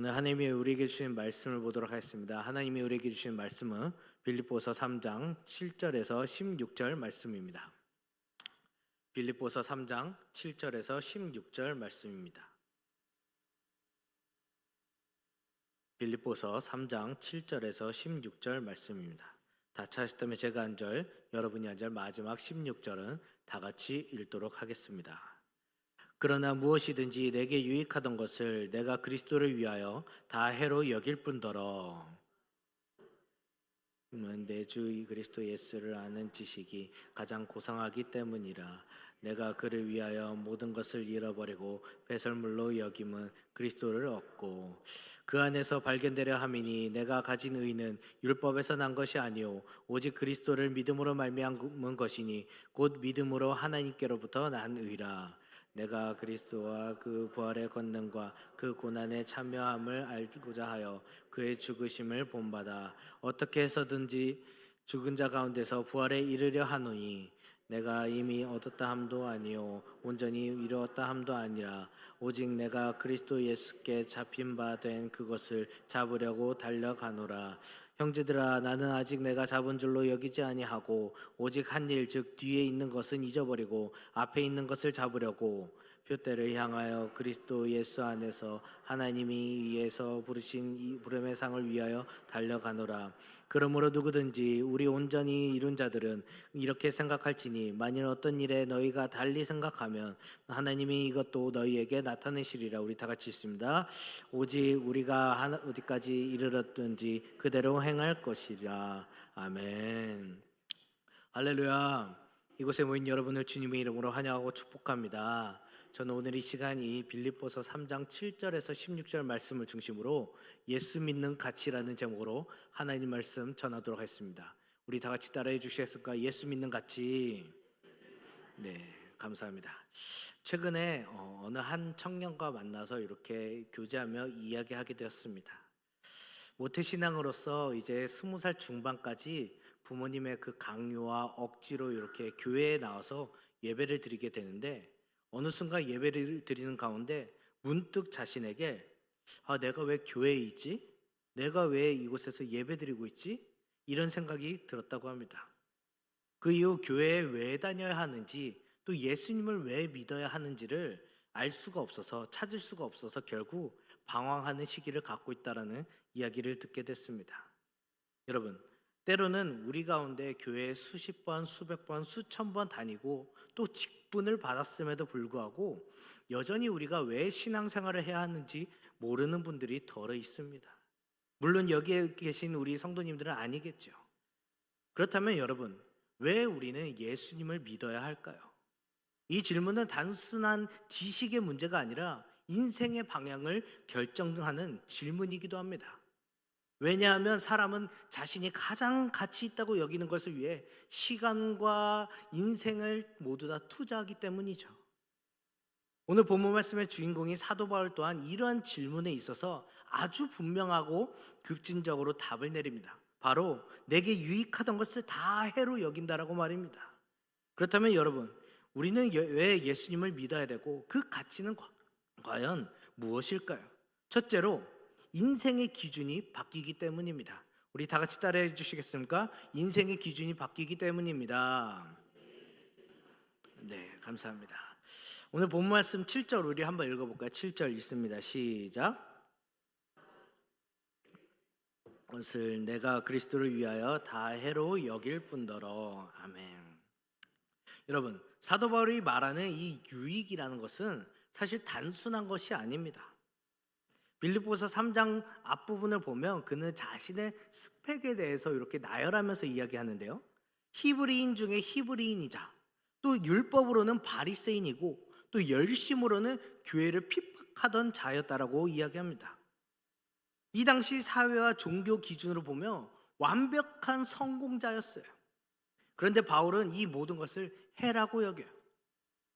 오늘 하나님이 우리에게 주신 말씀을 보도록 하겠습니다. 하나님이 우리에게 주신 말씀은 빌립보서 3장 7절에서 16절 말씀입니다. 빌립보서 3장 7절에서 16절 말씀입니다. 빌립보서 3장 7절에서 16절 말씀입니다. 다 찾으셨다면 제가 한 절, 여러분이 한 절, 마지막 16절은 다 같이 읽도록 하겠습니다. 그러나 무엇이든지 내게 유익하던 것을 내가 그리스도를 위하여 다 해로 여길 뿐더러 내 주 그리스도 예수를 아는 지식이 가장 고상하기 때문이라. 내가 그를 위하여 모든 것을 잃어버리고 배설물로 여김은 그리스도를 얻고 그 안에서 발견되려 함이니 내가 가진 의는 율법에서 난 것이 아니요 오직 그리스도를 믿음으로 말미암은 것이니 곧 믿음으로 하나님께로부터 난 의라. 내가 그리스도와 그 부활의 권능과 그 고난에 참여함을 알고자 하여 그의 죽으심을 본받아 어떻게 해서든지 죽은 자 가운데서 부활에 이르려 하노니 내가 이미 얻었다 함도 아니요 온전히 이루었다 함도 아니라 오직 내가 그리스도 예수께 잡힌 바 된 그것을 잡으려고 달려가노라. 형제들아, 나는 아직 내가 잡은 줄로 여기지 아니하고 오직 한 일 즉 뒤에 있는 것은 잊어버리고 앞에 있는 것을 잡으려고 표대를 향하여 그리스도 예수 안에서 하나님이 위에서 부르신 이 부름의 상을 위하여 달려가노라. 그러므로 누구든지 우리 온전히 이룬 자들은 이렇게 생각할지니 만일 어떤 일에 너희가 달리 생각하면 하나님이 이것도 너희에게 나타내시리라. 우리 다 같이 있습니다. 오직 우리가 어디까지 이르렀든지 그대로 행할 것이라. 아멘. 할렐루야. 이곳에 모인 여러분을 주님의 이름으로 환영하고 축복합니다. 저는 오늘 이 시간 이 빌립보서 3장 7절에서 16절 말씀을 중심으로 예수 믿는 가치라는 제목으로 하나님 말씀 전하도록 하겠습니다. 우리 다 같이 따라해 주시겠습니까? 예수 믿는 가치. 네, 감사합니다. 최근에 어느 한 청년과 만나서 이렇게 교제하며 이야기하게 되었습니다. 모태신앙으로서 이제 20살 중반까지 부모님의 그 강요와 억지로 이렇게 교회에 나와서 예배를 드리게 되는데 어느 순간 예배를 드리는 가운데 문득 자신에게 내가 왜 교회에 있지? 내가 왜 이곳에서 예배 드리고 있지? 이런 생각이 들었다고 합니다. 그 이후 교회에 왜 다녀야 하는지 또 예수님을 왜 믿어야 하는지를 알 수가 없어서 찾을 수가 없어서 결국 방황하는 시기를 갖고 있다라는 이야기를 듣게 됐습니다. 여러분, 때로는 우리 가운데 교회에 수십 번, 수백 번, 수천 번 다니고 또 직분을 받았음에도 불구하고 여전히 우리가 왜 신앙생활을 해야 하는지 모르는 분들이 덜어 있습니다. 물론 여기에 계신 우리 성도님들은 아니겠죠. 그렇다면 여러분, 왜 우리는 예수님을 믿어야 할까요? 이 질문은 단순한 지식의 문제가 아니라 인생의 방향을 결정하는 질문이기도 합니다. 왜냐하면 사람은 자신이 가장 가치 있다고 여기는 것을 위해 시간과 인생을 모두 다 투자하기 때문이죠. 오늘 본문 말씀의 주인공인 사도 바울 또한 이러한 질문에 있어서 아주 분명하고 급진적으로 답을 내립니다. 바로 내게 유익하던 것을 다 해로 여긴다라고 말입니다. 그렇다면 여러분, 우리는 왜 예수님을 믿어야 되고 그 가치는 과연 무엇일까요? 첫째로 인생의 기준이 바뀌기 때문입니다. 우리 다 같이 따라해 주시겠습니까? 인생의 기준이 바뀌기 때문입니다. 네, 감사합니다. 오늘 본 말씀 7절 우리 한번 읽어볼까요? 7절 읽습니다. 시작. 것을 내가 그리스도를 위하여 다 해로 여길 뿐더러. 아멘. 여러분, 사도 바울이 말하는 이 유익이라는 것은 사실 단순한 것이 아닙니다. 빌립보서 3장 앞부분을 보면 그는 자신의 스펙에 대해서 이렇게 나열하면서 이야기하는데요. 히브리인 중에 히브리인이자 또 율법으로는 바리새인이고 또 열심으로는 교회를 핍박하던 자였다라고 이야기합니다. 이 당시 사회와 종교 기준으로 보면 완벽한 성공자였어요. 그런데 바울은 이 모든 것을 해라고 여겨요.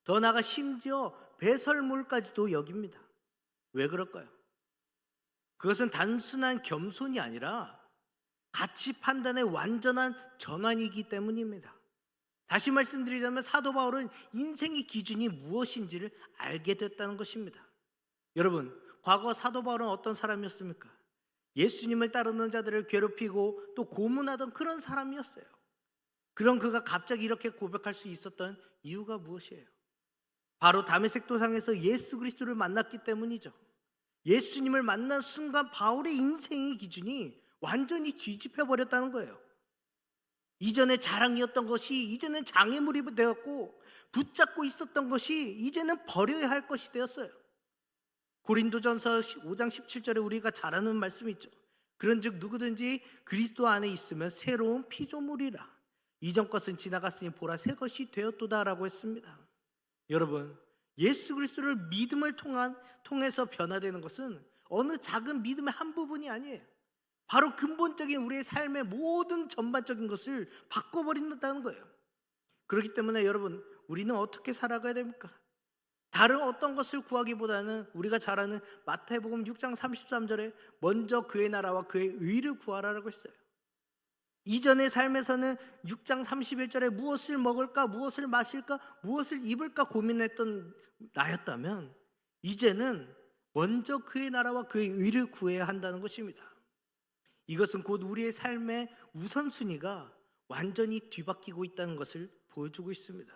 더 나아가 심지어 배설물까지도 여깁니다. 왜 그럴까요? 그것은 단순한 겸손이 아니라 가치 판단의 완전한 전환이기 때문입니다. 다시 말씀드리자면 사도 바울은 인생의 기준이 무엇인지를 알게 됐다는 것입니다. 여러분, 과거 사도 바울은 어떤 사람이었습니까? 예수님을 따르는 자들을 괴롭히고 또 고문하던 그런 사람이었어요. 그런 그가 갑자기 이렇게 고백할 수 있었던 이유가 무엇이에요? 바로 다메섹 도상에서 예수 그리스도를 만났기 때문이죠. 예수님을 만난 순간 바울의 인생의 기준이 완전히 뒤집혀 버렸다는 거예요. 이전에 자랑이었던 것이 이제는 장애물이 되었고, 붙잡고 있었던 것이 이제는 버려야 할 것이 되었어요. 고린도전서 5장 17절에 우리가 잘 아는 말씀이 있죠. 그런즉 누구든지 그리스도 안에 있으면 새로운 피조물이라. 이전 것은 지나갔으니 보라 새 것이 되었도다라고 했습니다. 여러분, 예수 그리스도를 믿음을 통해서 변화되는 것은 어느 작은 믿음의 한 부분이 아니에요. 바로 근본적인 우리의 삶의 모든 전반적인 것을 바꿔버린다는 거예요. 그렇기 때문에 여러분, 우리는 어떻게 살아가야 됩니까? 다른 어떤 것을 구하기보다는 우리가 잘 아는 마태복음 6장 33절에 먼저 그의 나라와 그의 의를 구하라라고 했어요. 이전의 삶에서는 6장 31절에 무엇을 먹을까, 무엇을 마실까, 무엇을 입을까 고민했던 나였다면, 이제는 먼저 그의 나라와 그의 의를 구해야 한다는 것입니다. 이것은 곧 우리의 삶의 우선순위가 완전히 뒤바뀌고 있다는 것을 보여주고 있습니다.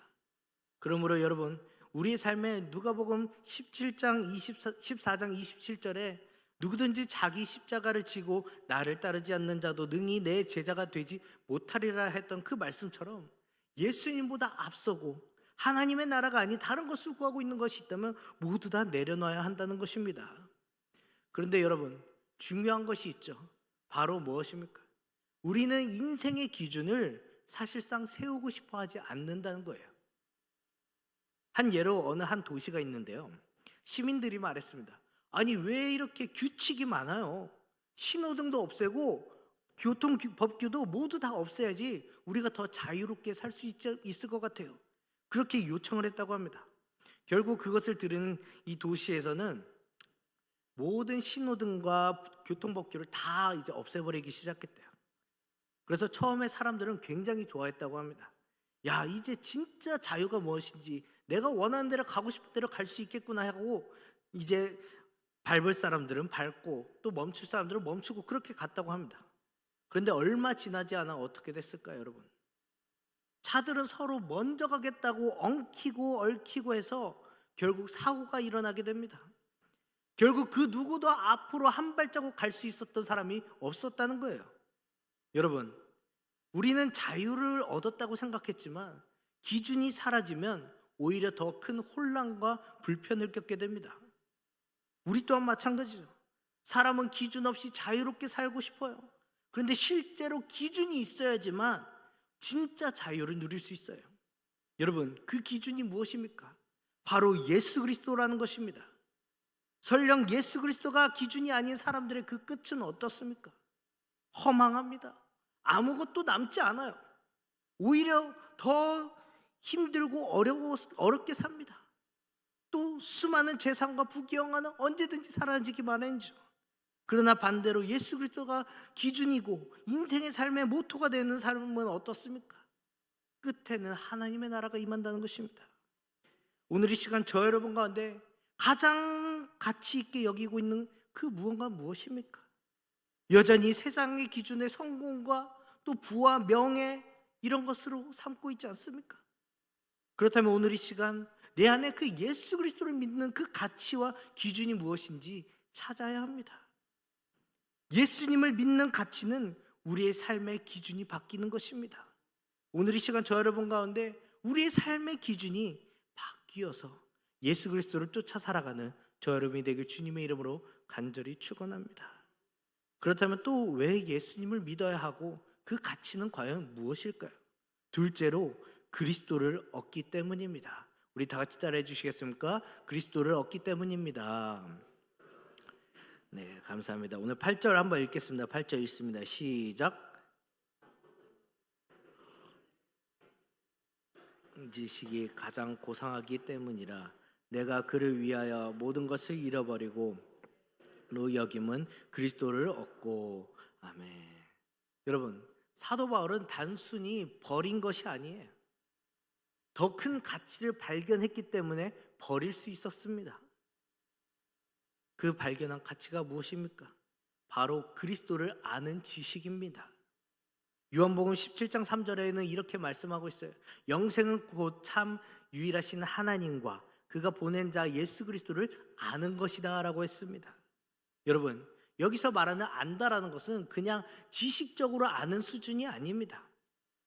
그러므로 여러분, 우리의 삶에 누가복음 14장 27절에 누구든지 자기 십자가를 지고 나를 따르지 않는 자도 능히 내 제자가 되지 못하리라 했던 그 말씀처럼 예수님보다 앞서고 하나님의 나라가 아닌 다른 것을 구하고 있는 것이 있다면 모두 다 내려놔야 한다는 것입니다. 그런데 여러분, 중요한 것이 있죠. 바로 무엇입니까? 우리는 인생의 기준을 사실상 세우고 싶어 하지 않는다는 거예요. 한 예로 어느 한 도시가 있는데요, 시민들이 말했습니다. 아니 왜 이렇게 규칙이 많아요? 신호등도 없애고 교통법규도 모두 다 없애야지 우리가 더 자유롭게 살 수 있을 것 같아요. 그렇게 요청을 했다고 합니다. 결국 그것을 들은 이 도시에서는 모든 신호등과 교통법규를 다 이제 없애버리기 시작했대요. 그래서 처음에 사람들은 굉장히 좋아했다고 합니다. 야, 이제 진짜 자유가 무엇인지, 내가 원하는 대로 가고 싶은 대로 갈 수 있겠구나 하고, 이제 밟을 사람들은 밟고 또 멈출 사람들은 멈추고 그렇게 갔다고 합니다. 그런데 얼마 지나지 않아 어떻게 됐을까요, 여러분? 차들은 서로 먼저 가겠다고 엉키고 얽히고 해서 결국 사고가 일어나게 됩니다. 결국 그 누구도 앞으로 한 발자국 갈 수 있었던 사람이 없었다는 거예요. 여러분, 우리는 자유를 얻었다고 생각했지만 기준이 사라지면 오히려 더 큰 혼란과 불편을 겪게 됩니다. 우리 또한 마찬가지죠. 사람은 기준 없이 자유롭게 살고 싶어요. 그런데 실제로 기준이 있어야지만 진짜 자유를 누릴 수 있어요. 여러분, 그 기준이 무엇입니까? 바로 예수 그리스도라는 것입니다. 설령 예수 그리스도가 기준이 아닌 사람들의 그 끝은 어떻습니까? 허망합니다. 아무것도 남지 않아요. 오히려 더 힘들고 어렵게 삽니다. 또 수많은 재산과 부귀영화는 언제든지 사라지기 마련이죠. 그러나 반대로 예수 그리스도가 기준이고 인생의 삶의 모토가 되는 삶은 어떻습니까? 끝에는 하나님의 나라가 임한다는 것입니다. 오늘 이 시간 저 여러분 가운데 가장 가치 있게 여기고 있는 그 무언가 무엇입니까? 여전히 세상의 기준의 성공과 또 부와 명예 이런 것으로 삼고 있지 않습니까? 그렇다면 오늘 이 시간 내 안에 그 예수 그리스도를 믿는 그 가치와 기준이 무엇인지 찾아야 합니다. 예수님을 믿는 가치는 우리의 삶의 기준이 바뀌는 것입니다. 오늘 이 시간 저 여러분 가운데 우리의 삶의 기준이 바뀌어서 예수 그리스도를 쫓아 살아가는 저 여러분이 되길 주님의 이름으로 간절히 축원합니다. 그렇다면 또 왜 예수님을 믿어야 하고 그 가치는 과연 무엇일까요? 둘째로 그리스도를 얻기 때문입니다. 우리 다 같이 따라해 주시겠습니까? 그리스도를 얻기 때문입니다. 네, 감사합니다. 오늘 8절 한번 읽겠습니다. 8절 읽습니다. 시작. 지식이 가장 고상하기 때문이라 내가 그를 위하여 모든 것을 잃어버리고 로 여김은 그리스도를 얻고. 아멘. 여러분, 사도 바울은 단순히 버린 것이 아니에요. 더 큰 가치를 발견했기 때문에 버릴 수 있었습니다. 그 발견한 가치가 무엇입니까? 바로 그리스도를 아는 지식입니다. 요한복음 17장 3절에는 이렇게 말씀하고 있어요. 영생은 곧 참 유일하신 하나님과 그가 보낸 자 예수 그리스도를 아는 것이다 라고 했습니다. 여러분, 여기서 말하는 안다라는 것은 그냥 지식적으로 아는 수준이 아닙니다.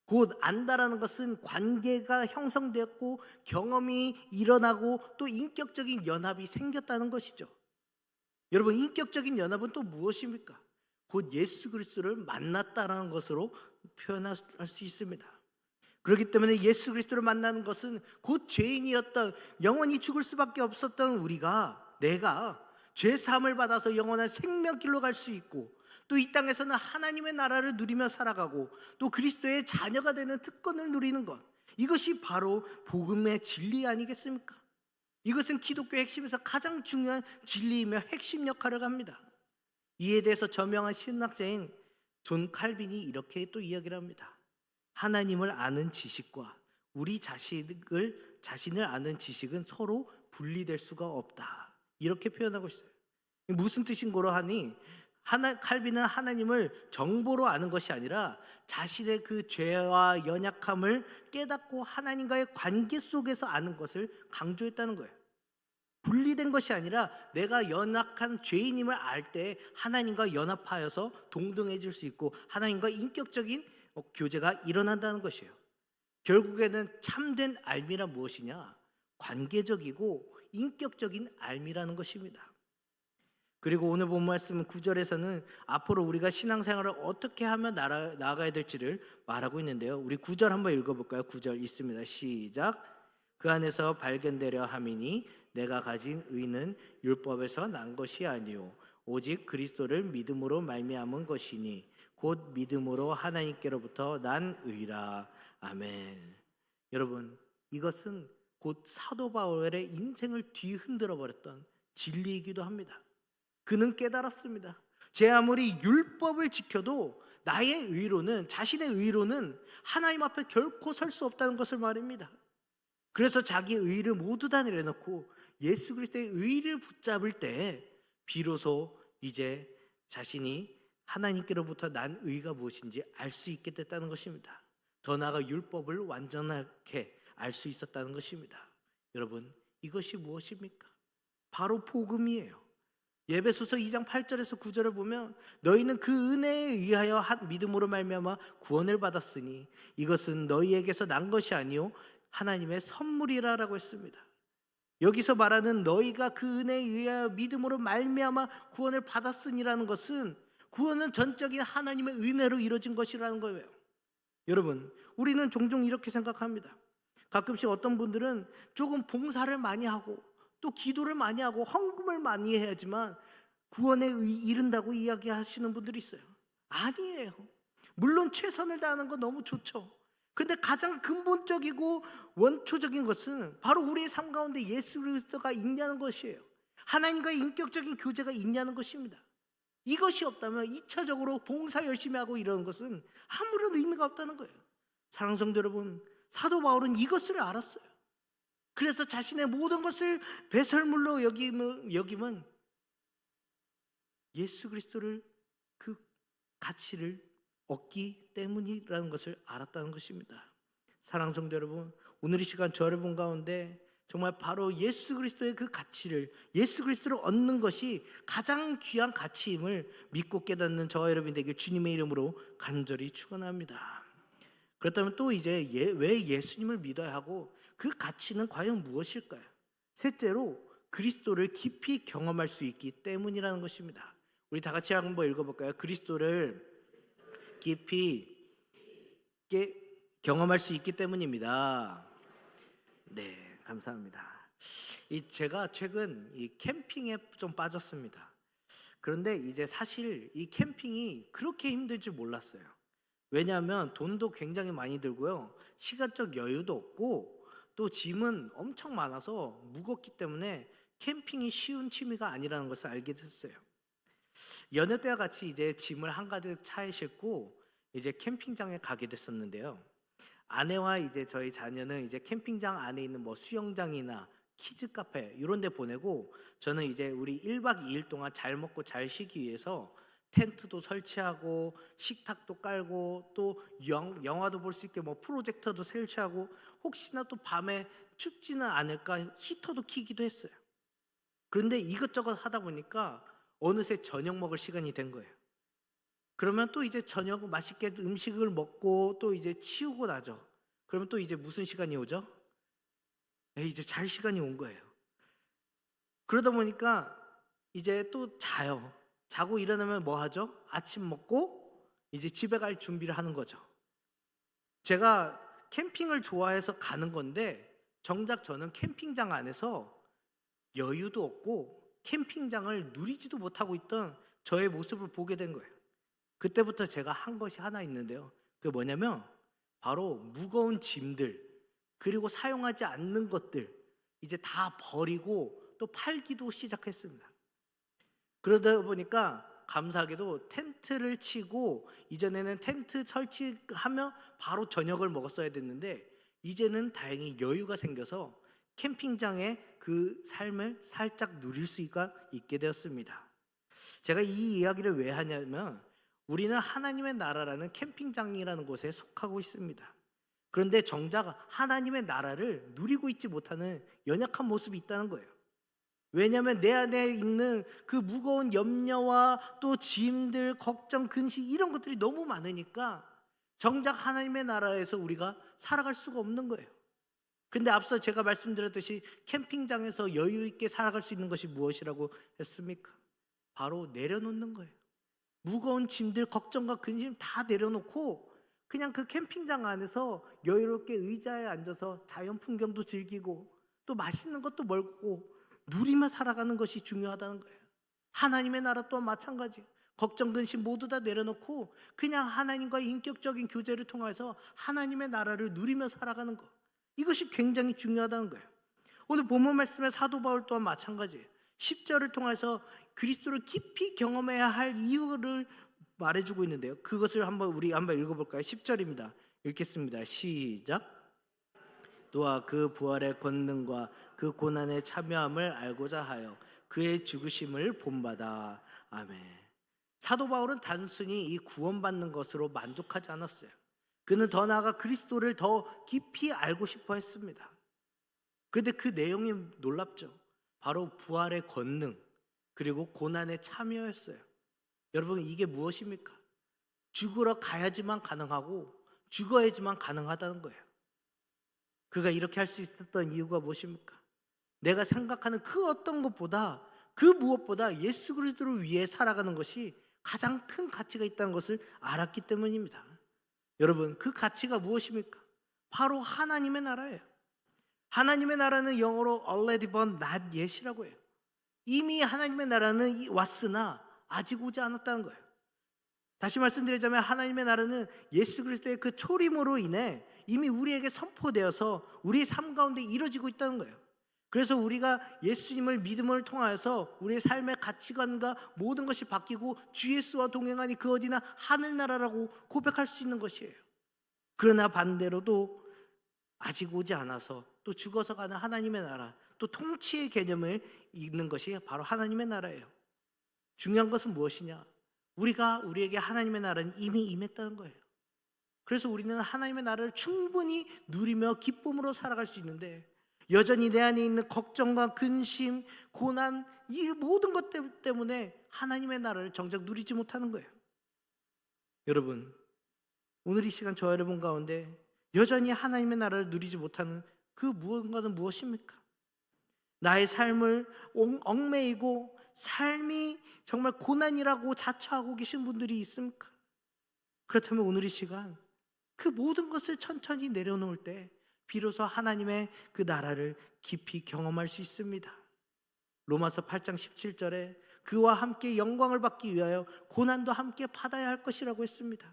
곧 안다라는 것은 관계가 형성되었고 경험이 일어나고 또 인격적인 연합이 생겼다는 것이죠. 여러분, 인격적인 연합은 또 무엇입니까? 곧 예수 그리스도를 만났다라는 것으로 표현할 수 있습니다. 그렇기 때문에 예수 그리스도를 만나는 것은 곧 죄인이었던, 영원히 죽을 수밖에 없었던 내가 죄 사함을 받아서 영원한 생명길로 갈 수 있고, 또 이 땅에서는 하나님의 나라를 누리며 살아가고 또 그리스도의 자녀가 되는 특권을 누리는 것, 이것이 바로 복음의 진리 아니겠습니까? 이것은 기독교의 핵심에서 가장 중요한 진리이며 핵심 역할을 합니다. 이에 대해서 저명한 신학자인 존 칼빈이 이렇게 또 이야기를 합니다. 하나님을 아는 지식과 우리 자신을 아는 지식은 서로 분리될 수가 없다, 이렇게 표현하고 있어요. 무슨 뜻인 거로 하니, 칼빈은 하나님을 정보로 아는 것이 아니라 자신의 그 죄와 연약함을 깨닫고 하나님과의 관계 속에서 아는 것을 강조했다는 거예요. 분리된 것이 아니라 내가 연약한 죄인임을 알 때 하나님과 연합하여서 동등해질 수 있고 하나님과 인격적인 교제가 일어난다는 것이에요. 결국에는 참된 알미란 무엇이냐? 관계적이고 인격적인 알미라는 것입니다. 그리고 오늘 본 말씀 9절에서는 앞으로 우리가 신앙생활을 어떻게 하며 나아가야 될지를 말하고 있는데요. 우리 9절 한번 읽어볼까요? 9절 있습니다. 시작. 그 안에서 발견되려 함이니 내가 가진 의는 율법에서 난 것이 아니요 오직 그리스도를 믿음으로 말미암은 것이니 곧 믿음으로 하나님께로부터 난 의라. 아멘. 여러분, 이것은 곧 사도 바울의 인생을 뒤흔들어 버렸던 진리이기도 합니다. 그는 깨달았습니다. 제 아무리 율법을 지켜도 나의 의로는, 자신의 의로는 하나님 앞에 결코 설 수 없다는 것을 말입니다. 그래서 자기의 의를 모두 다 내려놓고 예수 그리스도의 의를 붙잡을 때 비로소 이제 자신이 하나님께로부터 난 의가 무엇인지 알 수 있게 됐다는 것입니다. 더 나아가 율법을 완전하게 알 수 있었다는 것입니다. 여러분, 이것이 무엇입니까? 바로 복음이에요. 예배소서 2장 8절에서 9절을 보면 너희는 그 은혜에 의하여 믿음으로 말미암아 구원을 받았으니 이것은 너희에게서 난 것이 아니요 하나님의 선물이라라고 했습니다. 여기서 말하는 너희가 그 은혜에 의하여 믿음으로 말미암아 구원을 받았으니라는 것은 구원은 전적인 하나님의 은혜로 이루어진 것이라는 거예요. 여러분, 우리는 종종 이렇게 생각합니다. 가끔씩 어떤 분들은 조금 봉사를 많이 하고 또 기도를 많이 하고 헌금을 많이 해야지만 구원에 이른다고 이야기하시는 분들이 있어요. 아니에요. 물론 최선을 다하는 건 너무 좋죠. 근데 가장 근본적이고 원초적인 것은 바로 우리의 삶 가운데 예수 그리스도가 있냐는 것이에요. 하나님과의 인격적인 교제가 있냐는 것입니다. 이것이 없다면 2차적으로 봉사 열심히 하고 이러는 것은 아무런 의미가 없다는 거예요. 사랑하는 성도 여러분, 사도 바울은 이것을 알았어요. 그래서 자신의 모든 것을 배설물로 여김은 예수 그리스도를, 그 가치를 얻기 때문이라는 것을 알았다는 것입니다. 사랑하는 성도 여러분, 오늘 이 시간 저 여러분 가운데 정말 바로 예수 그리스도의 그 가치를, 예수 그리스도를 얻는 것이 가장 귀한 가치임을 믿고 깨닫는 저와 여러분이 되길 주님의 이름으로 간절히 축원합니다. 그렇다면 또 이제 왜 예수님을 믿어야 하고 그 가치는 과연 무엇일까요? 셋째로 그리스도를 깊이 경험할 수 있기 때문이라는 것입니다. 우리 다 같이 한번 읽어볼까요? 그리스도를 깊이 경험할 수 있기 때문입니다. 네, 감사합니다. 제가 최근 이 캠핑에 좀 빠졌습니다. 그런데 이제 사실 이 캠핑이 그렇게 힘들 줄 몰랐어요. 왜냐하면 돈도 굉장히 많이 들고요, 시간적 여유도 없고 또 짐은 엄청 많아서 무겁기 때문에 캠핑이 쉬운 취미가 아니라는 것을 알게 됐어요. 여느 때와 같이 이제 짐을 한가득 차에 싣고 이제 캠핑장에 가게 됐었는데요. 아내와 이제 저희 자녀는 이제 캠핑장 안에 있는 뭐 수영장이나 키즈 카페 이런 데 보내고, 저는 이제 우리 1박 2일 동안 잘 먹고 잘 쉬기 위해서 텐트도 설치하고 식탁도 깔고 또 영화도 볼 수 있게 뭐 프로젝터도 설치하고, 혹시나 또 밤에 춥지는 않을까 히터도 켜기도 했어요. 그런데 이것저것 하다 보니까 어느새 저녁 먹을 시간이 된 거예요. 그러면 또 이제 저녁 맛있게 음식을 먹고 또 이제 치우고 나죠. 그러면 또 이제 무슨 시간이 오죠? 이제 잘 시간이 온 거예요. 그러다 보니까 이제 또 자요. 자고 일어나면 뭐 하죠? 아침 먹고 이제 집에 갈 준비를 하는 거죠. 제가 캠핑을 좋아해서 가는 건데, 정작 저는 캠핑장 안에서 여유도 없고 캠핑장을 누리지도 못하고 있던 저의 모습을 보게 된 거예요. 그때부터 제가 한 것이 하나 있는데요. 그게 뭐냐면 바로 무거운 짐들, 그리고 사용하지 않는 것들 이제 다 버리고 또 팔기도 시작했습니다. 그러다 보니까 감사하게도 텐트를 치고, 이전에는 텐트 설치하며 바로 저녁을 먹었어야 됐는데 이제는 다행히 여유가 생겨서 캠핑장의 그 삶을 살짝 누릴 수가 있게 되었습니다. 제가 이 이야기를 왜 하냐면, 우리는 하나님의 나라라는 캠핑장이라는 곳에 속하고 있습니다. 그런데 정작 하나님의 나라를 누리고 있지 못하는 연약한 모습이 있다는 거예요. 왜냐하면 내 안에 있는 그 무거운 염려와 또 짐들, 걱정, 근심 이런 것들이 너무 많으니까 정작 하나님의 나라에서 우리가 살아갈 수가 없는 거예요. 근데 앞서 제가 말씀드렸듯이 캠핑장에서 여유 있게 살아갈 수 있는 것이 무엇이라고 했습니까? 바로 내려놓는 거예요. 무거운 짐들, 걱정과 근심 다 내려놓고 그냥 그 캠핑장 안에서 여유롭게 의자에 앉아서 자연 풍경도 즐기고 또 맛있는 것도 먹고 누리며 살아가는 것이 중요하다는 거예요. 하나님의 나라 또한 마찬가지. 걱정, 근심 모두 다 내려놓고 그냥 하나님과의 인격적인 교제를 통해서 하나님의 나라를 누리며 살아가는 것, 이것이 굉장히 중요하다는 거예요. 오늘 본문 말씀의 사도 바울 또한 마찬가지예요. 10절을 통해서 그리스도를 깊이 경험해야 할 이유를 말해주고 있는데요. 그것을 우리 한번 읽어볼까요? 10절입니다. 읽겠습니다. 시작. 또한 그 부활의 권능과 그 고난의 참여함을 알고자 하여 그의 죽으심을 본받아. 아멘. 사도 바울은 단순히 이 구원받는 것으로 만족하지 않았어요. 그는 더 나아가 그리스도를 더 깊이 알고 싶어 했습니다. 그런데 그 내용이 놀랍죠. 바로 부활의 권능 그리고 고난에 참여했어요. 여러분, 이게 무엇입니까? 죽으러 가야지만 가능하고 죽어야지만 가능하다는 거예요. 그가 이렇게 할 수 있었던 이유가 무엇입니까? 내가 생각하는 그 어떤 것보다, 그 무엇보다 예수 그리스도를 위해 살아가는 것이 가장 큰 가치가 있다는 것을 알았기 때문입니다. 여러분, 그 가치가 무엇입니까? 바로 하나님의 나라예요. 하나님의 나라는 영어로 already but not yet이라고 해요. 이미 하나님의 나라는 왔으나 아직 오지 않았다는 거예요. 다시 말씀드리자면 하나님의 나라는 예수 그리스도의 그 초림으로 인해 이미 우리에게 선포되어서 우리의 삶 가운데 이루어지고 있다는 거예요. 그래서 우리가 예수님을 믿음을 통하여서 우리의 삶의 가치관과 모든 것이 바뀌고 주 예수와 동행하니 그 어디나 하늘나라라고 고백할 수 있는 것이에요. 그러나 반대로도 아직 오지 않아서 또 죽어서 가는 하나님의 나라, 또 통치의 개념을 읽는 것이 바로 하나님의 나라예요. 중요한 것은 무엇이냐? 우리에게 하나님의 나라는 이미 임했다는 거예요. 그래서 우리는 하나님의 나라를 충분히 누리며 기쁨으로 살아갈 수 있는데, 여전히 내 안에 있는 걱정과 근심, 고난, 이 모든 것 때문에 하나님의 나라를 정작 누리지 못하는 거예요. 여러분, 오늘 이 시간 저 여러분 가운데 여전히 하나님의 나라를 누리지 못하는 그 무언가는 무엇입니까? 나의 삶을 얽매이고 삶이 정말 고난이라고 자처하고 계신 분들이 있습니까? 그렇다면 오늘 이 시간 그 모든 것을 천천히 내려놓을 때 비로소 하나님의 그 나라를 깊이 경험할 수 있습니다. 로마서 8장 17절에 그와 함께 영광을 받기 위하여 고난도 함께 받아야 할 것이라고 했습니다.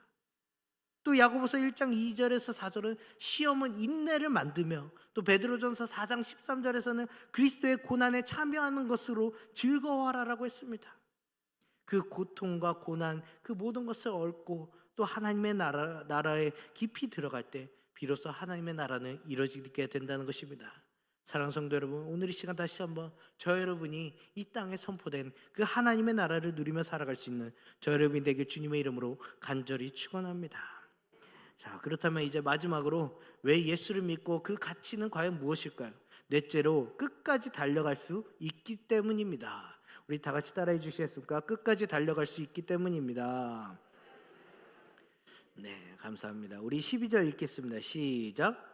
또 야고보서 1장 2절에서 4절은 시험은 인내를 만들며, 또 베드로전서 4장 13절에서는 그리스도의 고난에 참여하는 것으로 즐거워하라라고 했습니다. 그 고통과 고난, 그 모든 것을 얻고 또 하나님의 나라에 깊이 들어갈 때 비로소 하나님의 나라는 이루어지게 된다는 것입니다. 사랑하는 성도 여러분, 오늘 이 시간 다시 한번 저 여러분이 이 땅에 선포된 그 하나님의 나라를 누리며 살아갈 수 있는 저 여러분이 되길 주님의 이름으로 간절히 축원합니다. 자, 그렇다면 이제 마지막으로 왜 예수를 믿고 그 가치는 과연 무엇일까요? 넷째로 끝까지 달려갈 수 있기 때문입니다. 우리 다 같이 따라해 주시겠습니까? 끝까지 달려갈 수 있기 때문입니다. 네, 감사합니다. 우리 12절 읽겠습니다. 시작.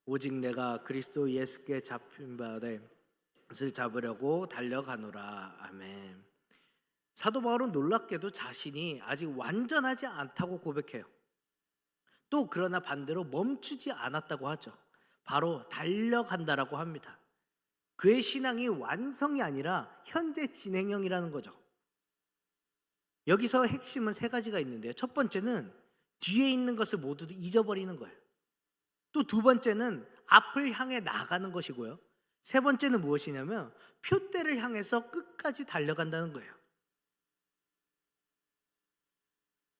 오직 내가 그리스도 예수께 잡힌 바되 것을 잡으려고 달려가노라. 아멘. 사도 바울은 놀랍게도 자신이 아직 완전하지 않다고 고백해요. 또 그러나 반대로 멈추지 않았다고 하죠. 바로 달려간다라고 합니다. 그의 신앙이 완성이 아니라 현재 진행형이라는 거죠. 여기서 핵심은 세 가지가 있는데요. 첫 번째는 뒤에 있는 것을 모두 잊어버리는 거예요. 또 두 번째는 앞을 향해 나가는 것이고요. 세 번째는 무엇이냐면 표대를 향해서 끝까지 달려간다는 거예요.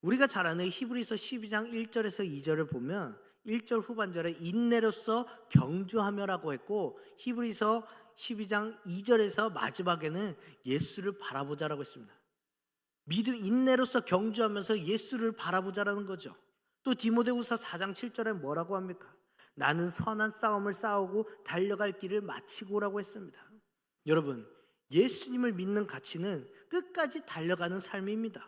우리가 잘 아는 히브리서 12장 1절에서 2절을 보면 1절 후반절에 인내로서 경주하며라고 했고, 히브리서 12장 2절에서 마지막에는 예수를 바라보자라고 했습니다. 믿음, 인내로서 경주하면서 예수를 바라보자라는 거죠. 또 디모데후서 4장 7절에 뭐라고 합니까? 나는 선한 싸움을 싸우고 달려갈 길을 마치고라고 했습니다. 여러분, 예수님을 믿는 가치는 끝까지 달려가는 삶입니다.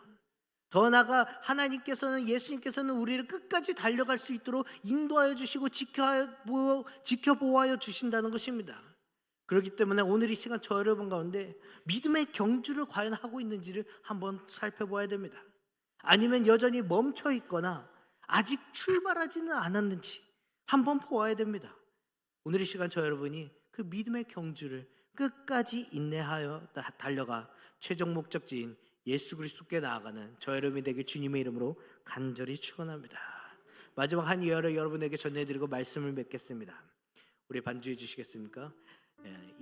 더 나아가 하나님께서는, 예수님께서는 우리를 끝까지 달려갈 수 있도록 인도하여 주시고 지켜보호하여 주신다는 것입니다. 그렇기 때문에 오늘 이 시간 저 여러분 가운데 믿음의 경주를 과연 하고 있는지를 한번 살펴봐야 됩니다. 아니면 여전히 멈춰 있거나 아직 출발하지는 않았는지 한번 보아야 됩니다. 오늘 이 시간 저 여러분이 그 믿음의 경주를 끝까지 인내하여 달려가 최종 목적지인 예수 그리스도께 나아가는 저 여러분이 되길 주님의 이름으로 간절히 축원합니다. 마지막 한 예언을 여러분에게 전해드리고 말씀을 맺겠습니다. 우리 반주해 주시겠습니까?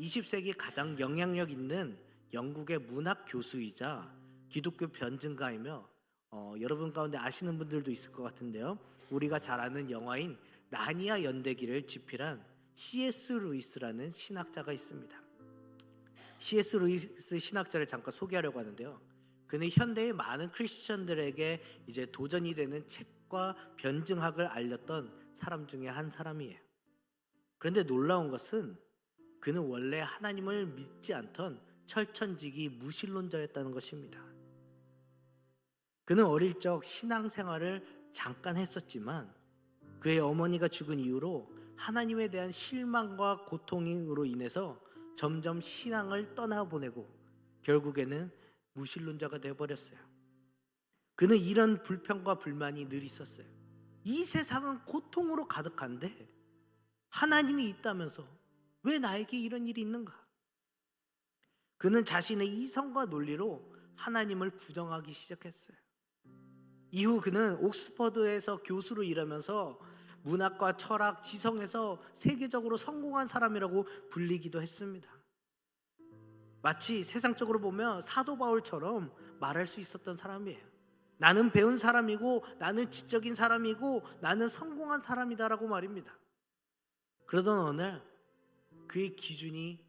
20세기 가장 영향력 있는 영국의 문학 교수이자 기독교 변증가이며 여러분 가운데 아시는 분들도 있을 것 같은데요, 우리가 잘 아는 영화인 나니아 연대기를 집필한 C.S. 루이스라는 신학자가 있습니다. C.S. 루이스 신학자를 잠깐 소개하려고 하는데요, 그는 현대의 많은 크리스천들에게 이제 도전이 되는 책과 변증학을 알렸던 사람 중에 한 사람이에요. 그런데 놀라운 것은 그는 원래 하나님을 믿지 않던 철천지기 무신론자였다는 것입니다. 그는 어릴 적 신앙생활을 잠깐 했었지만 그의 어머니가 죽은 이후로 하나님에 대한 실망과 고통으로 인해서 점점 신앙을 떠나보내고 결국에는 무신론자가 되어버렸어요. 그는 이런 불평과 불만이 늘 있었어요. 이 세상은 고통으로 가득한데 하나님이 있다면서 왜 나에게 이런 일이 있는가? 그는 자신의 이성과 논리로 하나님을 부정하기 시작했어요. 이후 그는 옥스퍼드에서 교수로 일하면서 문학과 철학, 지성에서 세계적으로 성공한 사람이라고 불리기도 했습니다. 마치 세상적으로 보면 사도 바울처럼 말할 수 있었던 사람이에요. 나는 배운 사람이고, 나는 지적인 사람이고, 나는 성공한 사람이다라고 말입니다. 그러던 어느 날 그의 기준이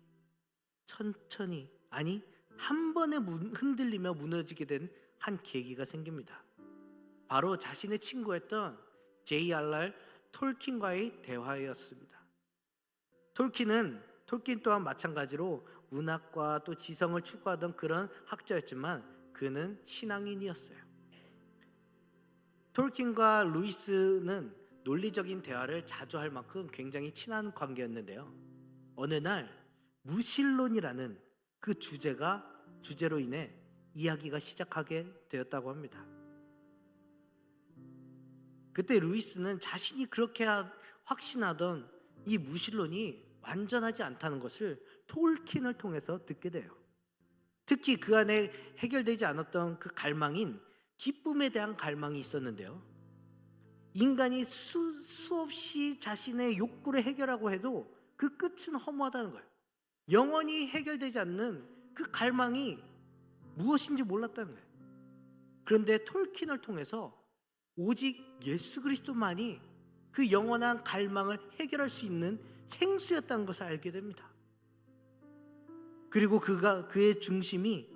천천히, 아니 한 번에 흔들리며 무너지게 된 한 계기가 생깁니다. 바로 자신의 친구였던 J.R.R. 톨킨과의 대화였습니다. 톨킨 또한 마찬가지로 문학과 또 지성을 추구하던 그런 학자였지만 그는 신앙인이었어요. 톨킨과 루이스는 논리적인 대화를 자주 할 만큼 굉장히 친한 관계였는데요, 어느 날 무신론이라는 그 주제로 인해 이야기가 시작하게 되었다고 합니다. 그때 루이스는 자신이 그렇게 확신하던 이 무신론이 완전하지 않다는 것을 톨킨을 통해서 듣게 돼요. 특히 그 안에 해결되지 않았던 그 갈망인 기쁨에 대한 갈망이 있었는데요, 인간이 수없이 자신의 욕구를 해결하고 해도 그 끝은 허무하다는 거예요. 영원히 해결되지 않는 그 갈망이 무엇인지 몰랐다는 거예요. 그런데 톨킨을 통해서 오직 예수 그리스도만이 그 영원한 갈망을 해결할 수 있는 생수였다는 것을 알게 됩니다. 그리고 그의 중심이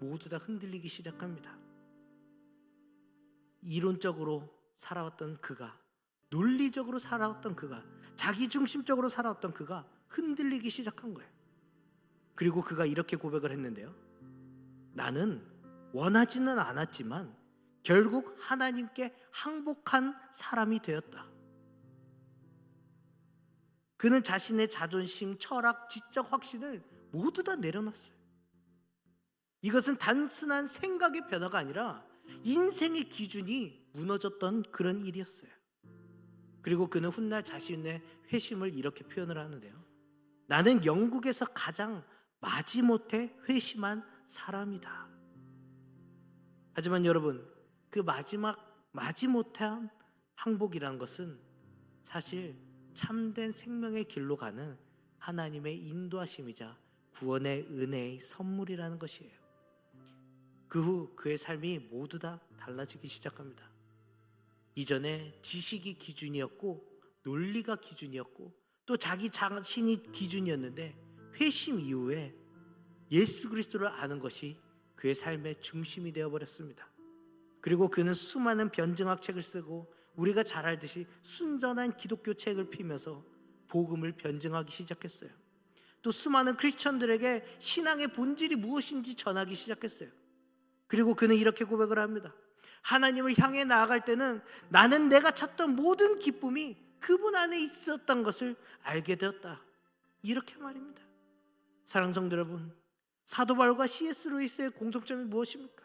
모두 다 흔들리기 시작합니다. 이론적으로 살아왔던 그가, 논리적으로 살아왔던 그가, 자기중심적으로 살아왔던 그가 흔들리기 시작한 거예요. 그리고 그가 이렇게 고백을 했는데요. 나는 원하지는 않았지만 결국 하나님께 항복한 사람이 되었다. 그는 자신의 자존심, 철학, 지적 확신을 모두 다 내려놨어요. 이것은 단순한 생각의 변화가 아니라 인생의 기준이 무너졌던 그런 일이었어요. 그리고 그는 훗날 자신의 회심을 이렇게 표현을 하는데요. 나는 영국에서 가장 마지못해 회심한 사람이다. 하지만 여러분, 그 마지못한 항복이라는 것은 사실 참된 생명의 길로 가는 하나님의 인도하심이자 구원의 은혜의 선물이라는 것이에요. 그 후 그의 삶이 모두 다 달라지기 시작합니다. 이전에 지식이 기준이었고 논리가 기준이었고 또 자기 자신이 기준이었는데 회심 이후에 예수 그리스도를 아는 것이 그의 삶의 중심이 되어버렸습니다. 그리고 그는 수많은 변증학 책을 쓰고 우리가 잘 알듯이 순전한 기독교 책을 피면서 복음을 변증하기 시작했어요. 또 수많은 크리스천들에게 신앙의 본질이 무엇인지 전하기 시작했어요. 그리고 그는 이렇게 고백을 합니다. 하나님을 향해 나아갈 때는 나는 내가 찾던 모든 기쁨이 그분 안에 있었던 것을 알게 되었다. 이렇게 말입니다. 사랑하는 성도 여러분, 사도 바울과 C.S. 루이스의 공통점이 무엇입니까?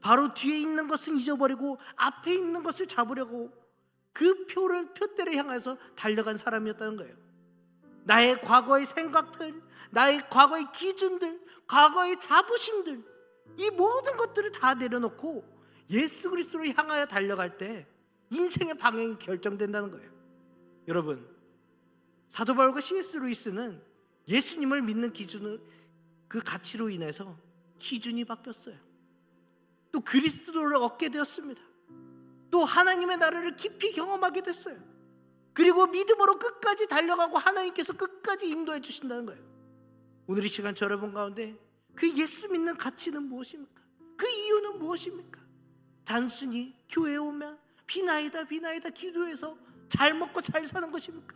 바로 뒤에 있는 것은 잊어버리고 앞에 있는 것을 잡으려고 그 표대를 향해서 달려간 사람이었다는 거예요. 나의 과거의 생각들, 나의 과거의 기준들, 과거의 자부심들, 이 모든 것들을 다 내려놓고 예수 그리스도를 향하여 달려갈 때 인생의 방향이 결정된다는 거예요. 여러분, 사도 바울과 C.S. 루이스는 예수님을 믿는 기준을 그 가치로 인해서 기준이 바뀌었어요. 또 그리스도를 얻게 되었습니다. 또 하나님의 나라를 깊이 경험하게 됐어요. 그리고 믿음으로 끝까지 달려가고 하나님께서 끝까지 인도해 주신다는 거예요. 오늘 이 시간 저 여러분 가운데 그 예수 믿는 가치는 무엇입니까? 그 이유는 무엇입니까? 단순히 교회에 오면 비나이다 기도해서 잘 먹고 잘 사는 것입니까?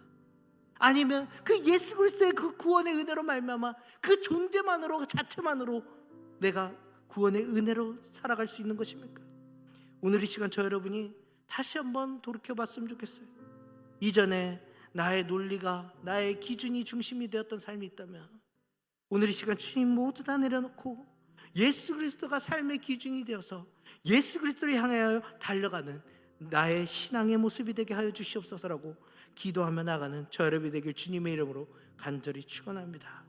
아니면 그 예수 그리스도의 그 구원의 은혜로 말미암아 그 존재만으로 자체만으로 내가 구원의 은혜로 살아갈 수 있는 것입니까? 오늘 이 시간 저 여러분이 다시 한번 돌이켜봤으면 좋겠어요. 이전에 나의 논리가 나의 기준이 중심이 되었던 삶이 있다면 오늘 이 시간 주님 모두 다 내려놓고 예수 그리스도가 삶의 기준이 되어서 예수 그리스도를 향하여 달려가는 나의 신앙의 모습이 되게 하여 주시옵소서라고 기도하며 나가는 저 여러분이 되길 주님의 이름으로 간절히 축원합니다.